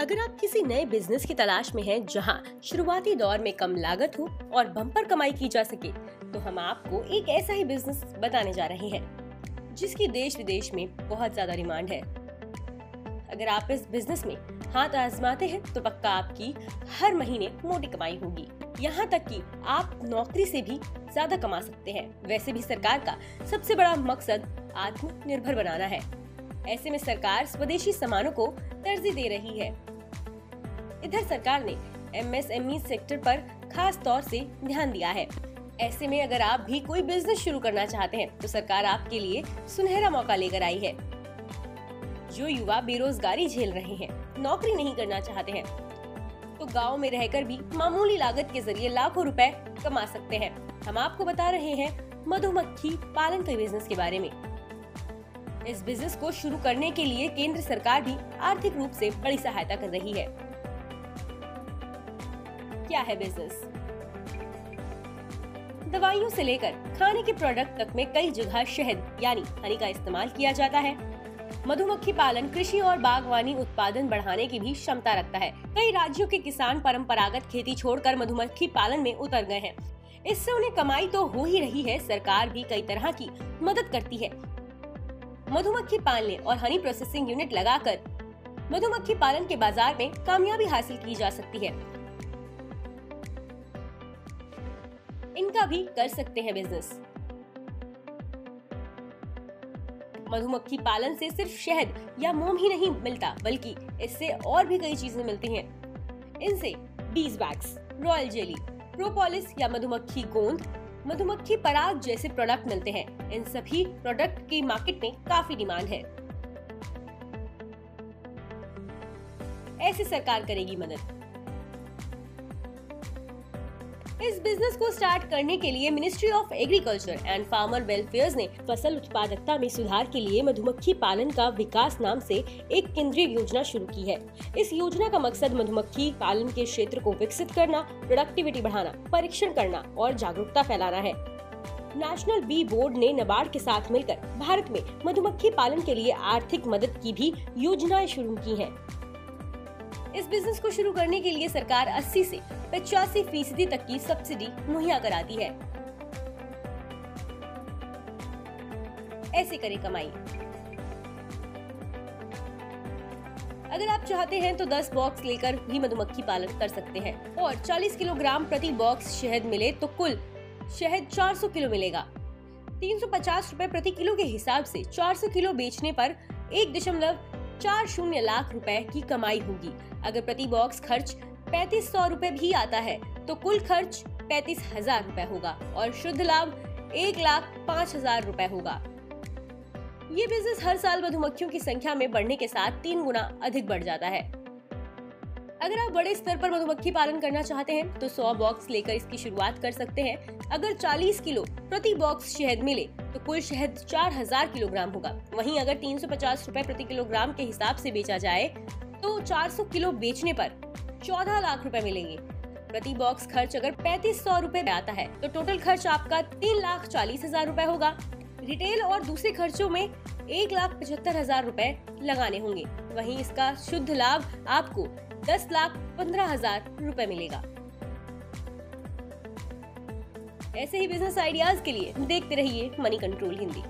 अगर आप किसी नए बिजनेस की तलाश में हैं जहां शुरुआती दौर में कम लागत हो और बम्पर कमाई की जा सके, तो हम आपको एक ऐसा ही बिजनेस बताने जा रहे हैं जिसकी देश विदेश में बहुत ज्यादा डिमांड है। अगर आप इस बिजनेस में हाथ आजमाते हैं तो पक्का आपकी हर महीने मोटी कमाई होगी। यहाँ तक कि आप नौकरी से भी ज्यादा कमा सकते हैं। वैसे भी सरकार का सबसे बड़ा मकसद आत्मनिर्भर बनाना है। ऐसे में सरकार स्वदेशी सामानों को तरजीह दे रही है। इधर सरकार ने MSME सेक्टर पर खास तौर से ध्यान दिया है। ऐसे में अगर आप भी कोई बिजनेस शुरू करना चाहते हैं तो सरकार आपके लिए सुनहरा मौका लेकर आई है। जो युवा बेरोजगारी झेल रहे हैं, नौकरी नहीं करना चाहते हैं, तो गांव में रहकर भी मामूली लागत के जरिए लाखों रुपए कमा सकते हैं। हम आपको बता रहे हैं मधुमक्खी पालन के बिजनेस के बारे में। इस बिजनेस को शुरू करने के लिए केंद्र सरकार भी आर्थिक रूप से बड़ी सहायता कर रही है। क्या है बिजनेस? दवाइयों से लेकर खाने के प्रोडक्ट तक में कई जगह शहद यानी हनी का इस्तेमाल किया जाता है। मधुमक्खी पालन कृषि और बागवानी उत्पादन बढ़ाने की भी क्षमता रखता है। कई राज्यों के किसान परंपरागत खेती छोड़कर मधुमक्खी पालन में उतर गए हैं। इससे उन्हें कमाई तो हो ही रही है, सरकार भी कई तरह की मदद करती है। मधुमक्खी पालने और हनी प्रोसेसिंग यूनिट लगाकर मधुमक्खी पालन के बाजार में कामयाबी हासिल की जा सकती है। इनका भी कर सकते हैं बिजनेस। मधुमक्खी पालन से सिर्फ शहद या मोम ही नहीं मिलता, बल्कि इससे और भी कई चीजें मिलती हैं। इनसे bees wax, royal jelly, propolis या मधुमक्खी गोंद, मधुमक्खी पराग जैसे प्रोडक्ट मिलते हैं। इन सभी प्रोडक्ट की मार्केट में काफी डिमांड है। ऐसे सरकार करेगी मदद। इस बिजनेस को स्टार्ट करने के लिए ministry of agriculture and farmer welfare ने फसल उत्पादकता में सुधार के लिए मधुमक्खी पालन का विकास नाम से एक केंद्रीय योजना शुरू की है। इस योजना का मकसद मधुमक्खी पालन के क्षेत्र को विकसित करना, प्रोडक्टिविटी बढ़ाना, परीक्षण करना और जागरूकता फैलाना है। नेशनल बी बोर्ड ने नाबार्ड के साथ मिलकर भारत में मधुमक्खी पालन के लिए आर्थिक मदद की भी योजनाएं शुरू की हैं। इस बिजनेस को शुरू करने के लिए सरकार 80 से 85% तक की सब्सिडी मुहैया कराती है। ऐसे करें कमाई। अगर आप चाहते हैं तो 10 बॉक्स लेकर भी मधुमक्खी पालन कर सकते हैं और 40 किलोग्राम प्रति बॉक्स शहद मिले तो कुल शहद 400 किलो मिलेगा। 350 रुपए प्रति किलो के हिसाब से 400 किलो बेचने पर 1.40 लाख रुपए की कमाई होगी। अगर प्रति बॉक्स खर्च 3500 रुपए भी आता है तो कुल खर्च 35,000 रुपए होगा और शुद्ध लाभ 1,05,000 रुपए होगा। ये बिजनेस हर साल मधुमक्खियों की संख्या में बढ़ने के साथ 3 गुना अधिक बढ़ जाता है। अगर आप बड़े स्तर पर मधुमक्खी पालन करना चाहते हैं तो 100 बॉक्स लेकर इसकी शुरुआत कर सकते हैं। अगर 40 किलो प्रति बॉक्स शहद मिले तो कुल शहद 4000 किलोग्राम होगा। वहीं अगर 350 रुपए प्रति किलोग्राम के हिसाब से बेचा जाए तो 400 किलो बेचने पर 14 लाख रुपए मिलेंगे। प्रति बॉक्स खर्च अगर 3500 रुपए आता है तो टोटल खर्च आपका 3,40,000 रुपए होगा। रिटेल और दूसरे खर्चों में 1,75,000 रुपए लगाने होंगे। वहीं इसका शुद्ध लाभ आपको 10,15,000 रुपए मिलेगा। ऐसे ही बिजनेस आइडियाज के लिए देखते रहिए मनी कंट्रोल हिंदी।